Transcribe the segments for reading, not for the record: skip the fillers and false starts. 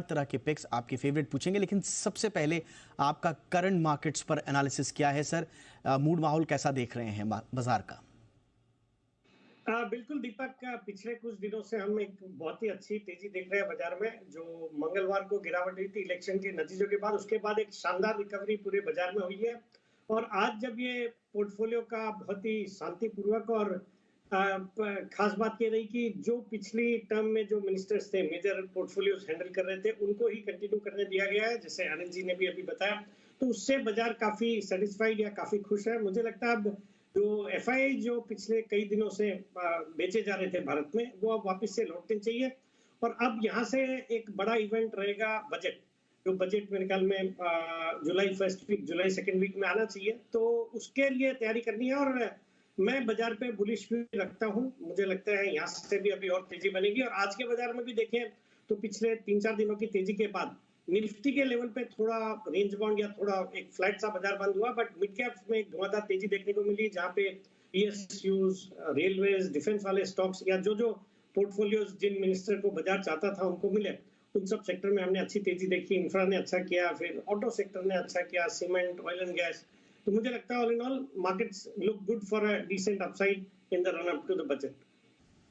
तरह के पिक्स आपके फेवरेट पूछेंगे, लेकिन सबसे पहले आपका करंट मार्केट्स पर एनालिसिस क्या है सर? मूड माहौल कैसा देख रहे हैं बाजार का? बिल्कुल दीपक, पिछले कुछ दिनों से हम एक बहुत ही अच्छी तेजी देख रहे हैं बाजार में। जो मंगलवार को गिरावट हुई थी इलेक्शन के नतीजों के बाद, उसके बाद एक शानदार रिकवरी पूरे बाजार में हुई है। और आज जब ये पोर्टफोलियो का बहुत ही शांतिपूर्वक और खास बात ये रही कि जो पिछली टर्म में जो मिनिस्टर्स थे, मेजर पोर्टफोलियोज हैंडल कर रहे थे, उनको ही कंटिन्यू करने दिया गया है, जैसे आनंद जी ने भी अभी बताया। तो उससे बाजार काफी सेटिस्फाइड या काफी खुश है। मुझे लगता है अब जो एफआई जो पिछले कई दिनों से बेचे जा रहे थे भारत में, वो अब वापस से लौटने चाहिए। और अब यहाँ से एक बड़ा इवेंट रहेगा बजट। जो बजट मेरे ख्याल में जुलाई फर्स्ट वीक, जुलाई सेकेंड वीक में आना चाहिए, तो उसके लिए तैयारी करनी है। और मैं बाजार पे बुलिश भी रखता हूँ। मुझे लगता है यहाँ से भी अभी और तेजी बनेगी। और आज के बाजार में भी देखें तो पिछले 3-4 दिनों की तेजी के बाद निफ्टी के लेवल पे थोड़ा रेंज बाउंड या थोड़ा एक फ्लैट सा बाजार बंद हुआ, बट मिड कैप्स में एक धुआंधार तेजी देखने को मिली, जहां पे पीएसयूज, रेलवेज, डिफेंस वाले स्टॉक्स या जो जो पोर्टफोलियोज जिन मिनिस्टर को बाजार चाहता था उनको मिले, उन सब सेक्टर में हमने अच्छी तेजी देखी। इंफ्रा ने अच्छा किया, फिर ऑटो सेक्टर ने अच्छा किया, सीमेंट, ऑयल एंड गैस। तो मुझे लगता है all in all markets look good for a decent upside in the run up to the budget.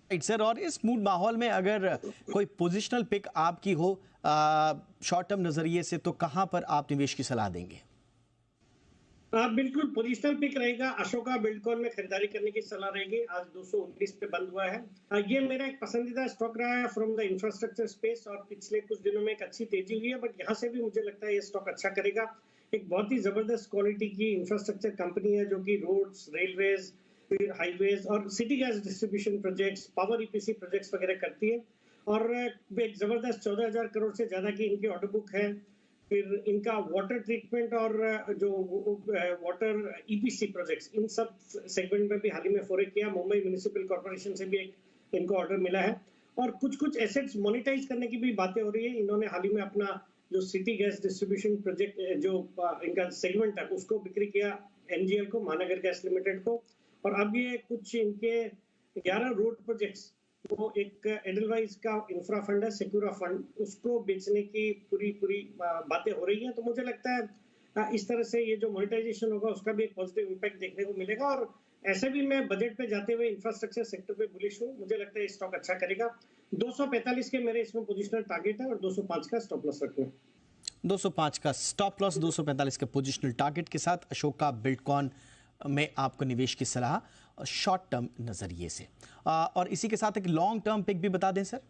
Right sir, और इस मूड माहौल में अगर कोई पोजिशनल पिक आपकी हो शॉर्ट टर्म नजरिए से, तो कहां पर आप निवेश की सलाह देंगे? बिल्कुल पोजिशनल पिक रहेगा। अशोका बिल्डकॉन में खरीदारी करने की सलाह रहेगी। आज 219 पे बंद हुआ है। ये मेरा एक पसंदीदा स्टॉक रहा है फ्रॉम द इंफ्रास्ट्रक्चर स्पेस, और पिछले कुछ दिनों में एक अच्छी तेजी हुई है, बट यहाँ से भी मुझे लगता है ये स्टॉक अच्छा करेगा। एक बहुत ही जबरदस्त क्वालिटी की इंफ्रास्ट्रक्चर कंपनी है, जो कि रोड्स, रेलवेज, फिर हाईवेज और city gas distribution projects, power EPC projects वगैरह करती है। और एक जबरदस्त 14,000 करोड़ से ज्यादा की इनकी ऑर्डर बुक है। फिर इनका वाटर ट्रीटमेंट और जो वाटर ईपीसी प्रोजेक्ट्स, इन सब सेगमेंट में भी हाल ही में फोरे किया। मुंबई म्युनिसिपल कॉर्पोरेशन से भी एक इनको ऑर्डर मिला है। और कुछ कुछ एसेट्स मोनेटाइज करने की भी बातें हो रही है। इन्होंने हाल ही में अपना जो सिटी गैस डिस्ट्रीब्यूशन प्रोजेक्ट, जो इनका सेगमेंट है, उसको बिक्री किया एनजीएल को, महानगर गैस लिमिटेड को। और अब ये कुछ इनके 11 रोड प्रोजेक्ट्स, वो एक एडलवाइज का इंफ्रा फंड है, सिक्योरा फंड, उसको बेचने की पूरी पूरी बातें हो रही हैं। तो मुझे लगता है इस तरह से ये जो मोनेटाइजेशन होगा उसका भी एक पॉजिटिव इम्पैक्ट देखने को मिलेगा। और ऐसे भी मैं बजट पे जाते हुए इंफ्रास्ट्रक्चर सेक्टर पे बुलिश हूँ। मुझे लगता है ये स्टॉक अच्छा करेगा। 245 के मेरे इसमें पोजिशनल टारगेट है और 205 का स्टॉप लॉस रखना है। 205 का स्टॉप लॉस, 245 के पोजिशनल टारगेट के साथ अशोका बिल्डकॉन में आपको निवेश की सलाह शॉर्ट टर्म नजरिए से। और इसी के साथ एक लॉन्ग टर्म पिक भी बता दें सर।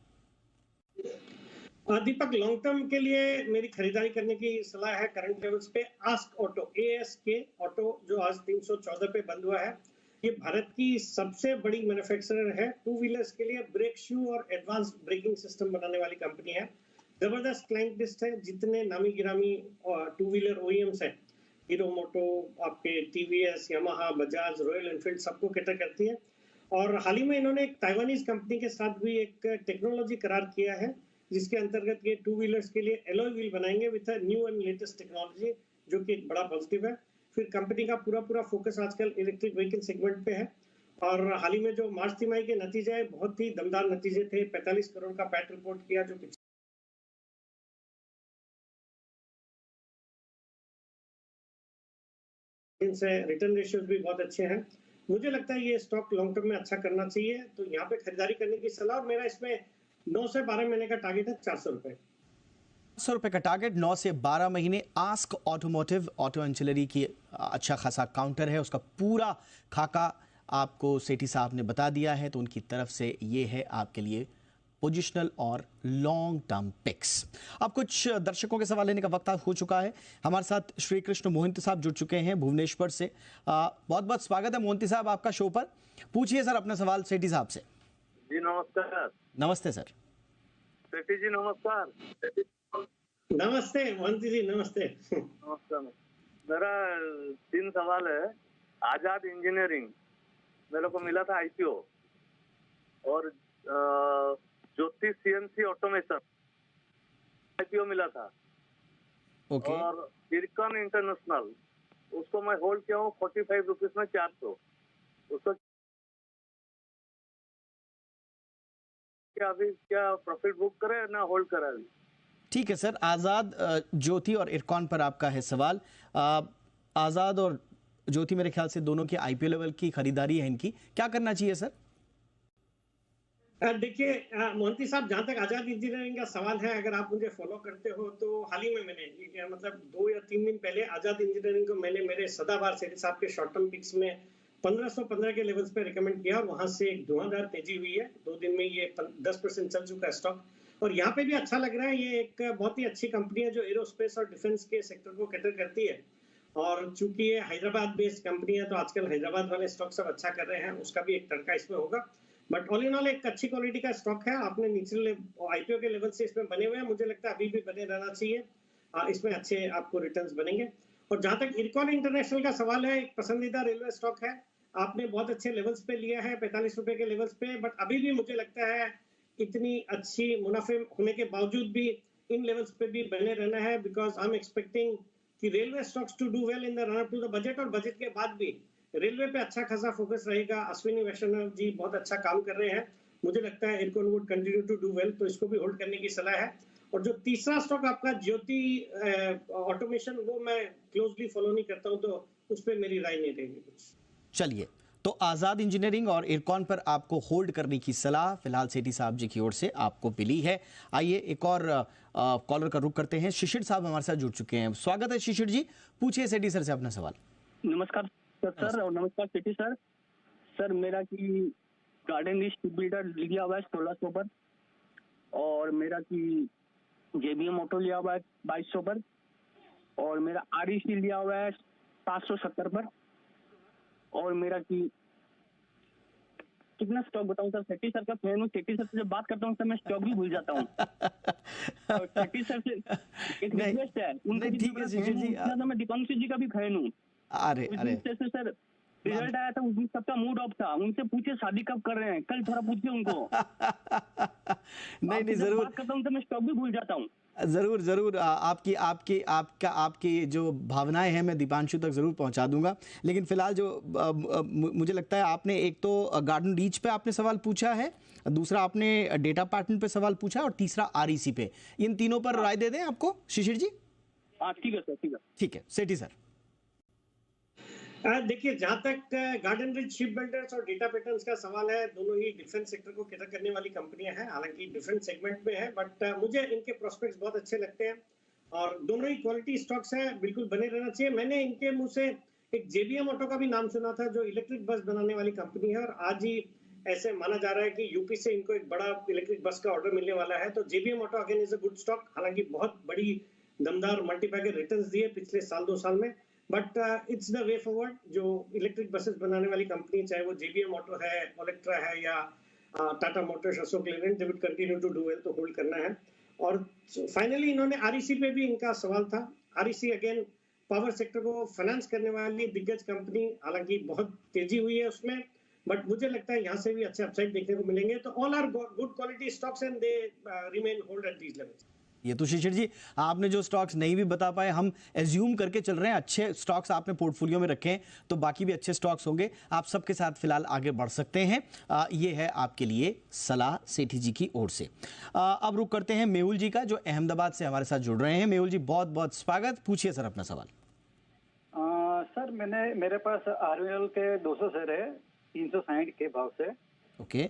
दीपक, लॉन्ग टर्म के लिए मेरी खरीदारी करने की सलाह है करंट लेवल्स पे आस्क ऑटो, एएसके ऑटो, जो आज 314 पे बंद हुआ है। ये भारत की सबसे बड़ी मैन्युफैक्चरर है टू व्हीलर्स के लिए ब्रेक शू और एडवांस ब्रेकिंग सिस्टम बनाने वाली कंपनी है। जबरदस्त क्लाइंट लिस्ट है। जितने नामी गिरामी टू व्हीलर ओईएम्स हैं, हीरो मोटो, आपके TVS, Yamaha, Bajaj, royal Enfield, सबको कैटर करती है। और हाल ही में इन्होंने एक ताइवानीज कंपनी के साथ भी एक टेक्नोलॉजी करार किया है, जिसके अंतर्गत ये टू व्हीलर्स के लिए एलॉय व्हील बनाएंगे with new and latest technology, जो कि एक बड़ा पॉजिटिव है। फिर कंपनी का पूरा पूरा फोकस आजकल इलेक्ट्रिक व्हीकल सेगमेंट पे है। और हाल ही में जो मार्च तिमाही के नतीजे है, बहुत ही दमदार नतीजे थे। 45 करोड़ का पैट रिपोर्ट किया, जो से रिटर्न रेशियोज भी बहुत अच्छे हैं। मुझे लगता है ये स्टॉक लॉन्ग टर्म में अच्छा करना चाहिए, तो यहाँ पे खरीदारी करने की सलाह। और मेरा इसमें 9 से 12 महीने का टारगेट है 400 रुपए। 100 रुपए का टारगेट, 9 से 12 महीने। आस्क ऑटोमोटिव, ऑटो एंसिलरी की अच्छा खासा काउंटर है, उसका पूरा खाका आपको सेठी साहब ने बता दिया है, तो उनकी तरफ से ये है आपके लिए पोजिशनल और लॉन्ग टर्म पिक्स। अब कुछ दर्शकों के सवाल लेने का वक्त हो चुका है। हमारे साथ श्री कृष्ण मोहिंती साहब जुड़ चुके हैं भुवनेश्वर से। बहुत बहुत स्वागत है मोहिंती साहब आपका शो पर। पूछिए सर अपना सवाल सेठी साहब से। जी नमस्कार। नमस्ते सर। सेठी जी नमस्कार। नमस्ते मोहंती जी, नमस्ते। नमस्कार। मेरा 3 सवाल है। आजाद इंजीनियरिंग मेरे को मिला था आईपीओ, और ज्योति सीएनसी ऑटोमेशन आईपीओ मिला था। ओके। और इरकॉन इंटरनेशनल, उसको मैं होल्ड किया हूँ 45 रुपीज में 400। उसको क्या अभी क्या प्रॉफिट बुक करे ना होल्ड करे अभी? ठीक है सर, आज़ाद, ज्योति और इरकॉन पर आपका है सवाल। आज़ाद और ज्योति मेरे ख्याल से दोनों की आईपीओ लेवल की खरीदारी है, इनकी क्या करना चाहिए सर? देखिए मोहंती साहब, जहां तक आजाद इंजीनियरिंग का सवाल है, अगर आप मुझे फॉलो करते हो तो हाल ही में मैंने मतलब 2 या 3 दिन पहले आजाद इंजीनियरिंग को मैंने मेरे सदाबहार सेठी साहब के शॉर्ट टर्म पिक्स में 1515 के लेवल्स पे रिकमेंड किया और वहां से एक धुआंधार तेजी हुई है। 2 दिन में ये 10% चल चुका है स्टॉक। और यहाँ पे भी अच्छा लग रहा है। ये एक बहुत ही अच्छी कंपनी है जो एरोस्पेस और डिफेंस के सेक्टर को कैटर करती है। और चूंकि ये हैदराबाद बेस्ड कंपनी है तो आजकल हैदराबाद वाले स्टॉक सब अच्छा कर रहे हैं, उसका भी एक तड़का इसमें होगा। बट ऑल इन ऑल एक अच्छी क्वालिटी का स्टॉक है। आपने निचले आईपीओ के लेवल से इसमें बने हुए हैं, मुझे लगता है अभी भी बने रहना चाहिए। इसमें अच्छे आपको रिटर्न्स बनेंगे। और जहां तक इरकॉन इंटरनेशनल का सवाल है, एक पसंदीदा रेलवे स्टॉक है। आपने बहुत अच्छे लेवल्स पे लिया है, 45 रुपए के लेवल्स पे, बट अभी भी मुझे लगता है इतनी अच्छी मुनाफे होने के बावजूद भी इन लेवल्स पे भी बने रहना है, बिकॉज आई एम एक्सपेक्टिंग कि railway stocks to do well in the run up to the budget, और बजट के बाद भी रेलवे पे अच्छा खासा फोकस रहेगा। अश्विनी वैष्णव जी बहुत अच्छा काम कर रहे हैं। मुझे लगता है IRCON would continue to do well, तो इसको भी होल्ड करने की सलाह है। और जो तीसरा स्टॉक आपका ज्योति ऑटोमेशन, वो मैं क्लोजली फॉलो नहीं करता हूं, तो उस पर मेरी राय नहीं रहेगी कुछ। चलिए, तो आज़ाद इंजीनियरिंग और इरकॉन पर आपको होल्ड करने की सलाह फिलहाल सेठी साहब जी की ओर से आपको मिली है। आइए एक और कॉलर का रुख करते हैं। शिशिर साहब हमारे साथ जुड़ चुके हैं। स्वागत है शिशिर जी, पूछिए सेठी सर से अपना सवाल। नमस्कार सर और नमस्कार सेठी सर। सर मेरा की गार्डन रिच बिल्डर लिया हुआ है 1600 पर, और मेरा की जेबीएम ऑटो लिया हुआ है 2200 पर, और मेरा आरईसी लिया हुआ है 770 पर, और मेरा की कितना स्टॉक बताऊं सर? सेठी सर का फैन हूँ। सेठी सर से जब बात करता हूँ सर मैं स्टॉक भी भूल जाता हूँ। और सेठी सर से एक रिक्वेस्ट है, उनका ठीक है शिशिर जी, मैं दीपांशु जी का भी फैन हूँ। अरे सर रिजल्ट आया था, उस दिन सबका मूड ऑफ था। उनसे पूछिए शादी कब कर रहे हैं, कल थोड़ा पूछिए उनको। नहीं जरूर बात करता हूँ तो मैं स्टॉक भी भूल जाता हूँ। जरूर आपकी जो भावनाएं हैं मैं दीपांशु तक जरूर पहुंचा दूंगा। लेकिन फिलहाल जो मुझे लगता है आपने एक तो गार्डन रीच पे आपने सवाल पूछा है, दूसरा आपने डेटा पैटर्न पे सवाल पूछा और तीसरा आरईसी पे। इन तीनों पर राय दे दें आपको शिशिर जी? ठीक है सर, ठीक है सेठी सर। देखिए, जहां तक गार्डन रिच शिप बिल्डर्स और डेटा पैटर्न्स का सवाल है, दोनों ही डिफेंस सेक्टर को कैटर करने वाली कंपनियां हैं। हालांकि डिफेंस सेगमेंट में है, बट मुझे इनके प्रोस्पेक्ट्स बहुत अच्छे लगते हैं और दोनों ही क्वालिटी स्टॉक्स हैं, बिल्कुल बने रहना चाहिए। मैंने इनके मुंह से एक जेबीएम ऑटो का भी नाम सुना था, जो इलेक्ट्रिक बस बनाने वाली कंपनी है, और आज ही ऐसे माना जा रहा है कि यूपी से इनको एक बड़ा इलेक्ट्रिक बस का ऑर्डर मिलने वाला है। तो JBM auto again is a good stock. हालांकि बहुत बड़ी दमदार मल्टीपैकेज रिटर्न्स दिए पिछले साल 2 साल में, but it's the way forward. जो इलेक्ट्रिक बसेस बनाने वाली कंपनी, चाहे वो जेबीएम ऑटो है, ओलेक्ट्रा है, या Tata motors, Ashok Leyland, they would continue to do well, तो होल्ड करना है। और फाइनली इन्होंने आरईसी पे भी इनका सवाल था। आरईसी अगेन पावर सेक्टर को फाइनेंस करने वाली दिग्गज कंपनी, हालांकि बहुत तेजी हुई है उसमें, बट मुझे लगता है यहाँ से भी अच्छे अपसाइड देखने को मिलेंगे। तो all are good quality stocks and they remain hold at these levels. ये तो शिशिर जी आपने जो स्टॉक्स नहीं भी बता पाए, हम एज्यूम करके चल रहे हैं अच्छे स्टॉक्स आपने पोर्टफोलियो में रखे हैं, तो बाकी भी अच्छे स्टॉक्स होंगे। आप सबके साथ फिलहाल आगे बढ़ सकते हैं। ये है आपके लिए सलाह सेठी जी की ओर से। अब रुक करते हैं मेहुल जी का, जो अहमदाबाद से हमारे साथ जुड़ रहे हैं। मेहुल जी बहुत बहुत स्वागत, पूछिए सर अपना सवाल। सर मेरे पास आरवीएल के 200 शेयर है 360 के भाव से। ओके।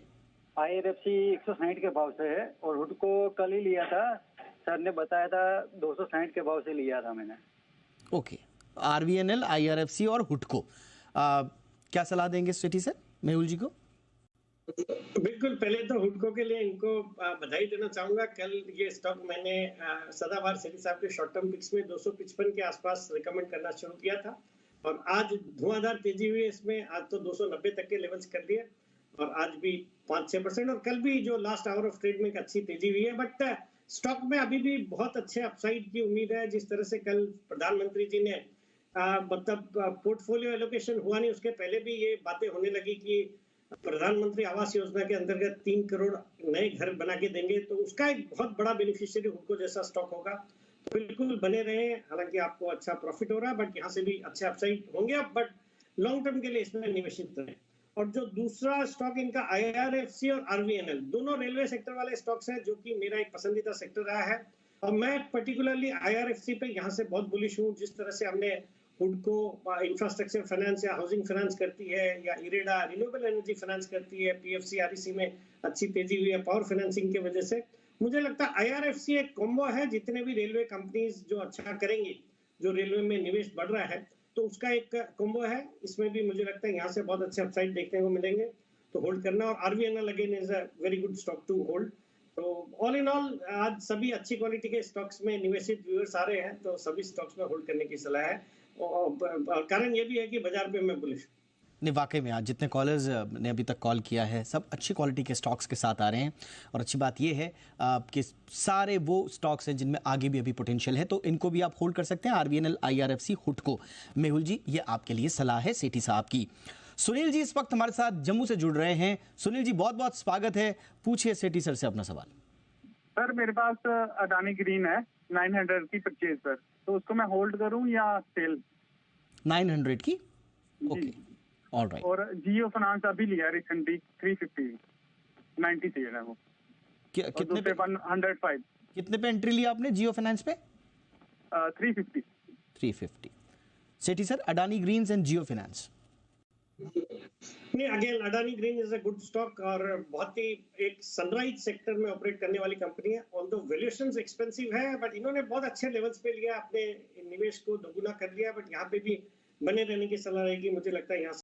आईआरएफसी 160 के भाव से है, और हुडको कल ही लिया था, सर ने बताया था 260 के भाव से लिया था मैंने। ओके, आरवीएनएल, आईआरएफसी और हुडको, क्या सलाह देंगे सेठी सर मेहुल जी को? बिल्कुल, पहले तो हुडको के लिए इनको बधाई देना चाहूंगा। कल ये स्टॉक मैंने सदाबहार सेठी साहब के शॉर्ट टर्म पिक्स में 255 के आसपास रिकमेंड करना शुरू किया था, और आज धुआंधार तेजी हुई है इसमें। आज तो 290 तक के लेवल्स कर दिए, और आज भी 5-6%, और कल भी जो लास्ट आवर ऑफ ट्रेड में एक अच्छी तेजी हुई है। बट स्टॉक में अभी भी बहुत अच्छे अपसाइड की उम्मीद है। जिस तरह से कल प्रधानमंत्री जी ने मतलब पोर्टफोलियो एलोकेशन हुआ नहीं, उसके पहले भी ये बातें होने लगी कि प्रधानमंत्री आवास योजना के अंतर्गत 3 करोड़ नए घर बना के देंगे, तो उसका एक बहुत बड़ा बेनिफिशियरी हुडको जैसा स्टॉक होगा। तो बिल्कुल बने रहे। हालांकि आपको अच्छा प्रॉफिट हो रहा है, बट यहाँ से भी अच्छे अपसाइड होंगे, बट लॉन्ग टर्म के लिए इसमें निवेशित रहे। और जो दूसरा स्टॉक इनका आईआरएफसी और आरवीएनएल, दोनों रेलवे सेक्टर वाले स्टॉक्स हैं, जो कि मेरा एक पसंदीदा सेक्टर रहा है। और मैं पर्टिकुलरली आईआरएफसी पे यहाँ से बहुत बुलिश हूँ। जिस तरह से हमने हुडको इंफ्रास्ट्रक्चर फाइनेंस या हाउसिंग फाइनेंस करती है, या इरेडा रिन्यूएबल एनर्जी फाइनेंस करती है, पीएफसी आरईसी में अच्छी तेजी हुई है पावर फाइनेंसिंग की वजह से। मुझे लगता है आईआरएफसी एक कॉम्बो है। जितने भी रेलवे कंपनीज जो अच्छा करेंगी, जो रेलवे में निवेश बढ़ रहा है, तो उसका एक कॉम्बो है। इसमें भी मुझे लगता है यहाँ से बहुत अच्छे अपसाइड देखने को मिलेंगे, तो होल्ड करना। और RVNL again is a very good stock to hold. तो ऑल इन ऑल आज सभी अच्छी क्वालिटी के स्टॉक्स में निवेशित व्यूअर्स आ रहे हैं, तो सभी स्टॉक्स में होल्ड करने की सलाह है। और कारण ये भी है कि बाजार पे मैं बुलिश। नहीं, वाकई में आज जितने कॉलर्स ने अभी तक कॉल किया है सब अच्छी क्वालिटी के स्टॉक्स के साथ आ रहे हैं। और अच्छी बात ये है कि सारे वो स्टॉक्स हैं जिनमें आगे भी अभी पोटेंशियल है, तो इनको भी आप होल्ड कर सकते हैं। आरवीएनएल, आईआरएफसी, हुडको। मेहुल जी, ये आपके लिए सलाह है सेठी साहब की। सुनील जी इस वक्त हमारे साथ जम्मू से जुड़ रहे हैं। सुनील जी, बहुत बहुत स्वागत है। पूछिए सेठी सर से अपना सवाल। सर मेरे पास अडानी ग्रीन है 900 की परचेज पर, तो उसको मैं होल्ड करूं या सेल? 900 की, ओके, ऑलराइट। और जियो फाइनेंस अभी लिया रिसेंटली 350 90 सेल है वो। कितने पे 105? कितने पे एंट्री लिया आपने जियो फाइनेंस पे? 350। 350। Sethi sir, Adani greens and Jio finance. नहीं, again Adani green is a good stock और बहुत ही एक सनराइज सेक्टर में ऑपरेट करने वाली कंपनी है। ऑल्दो वैल्यूएशंस एक्सपेंसिव है, बट इन्होंने बहुत अच्छे लेवल्स पे लिया, अपने निवेश को दोगुना कर लिया। बट यहाँ पे भी बने रहने की सलाह रहेगी। मुझे लगता है यहाँ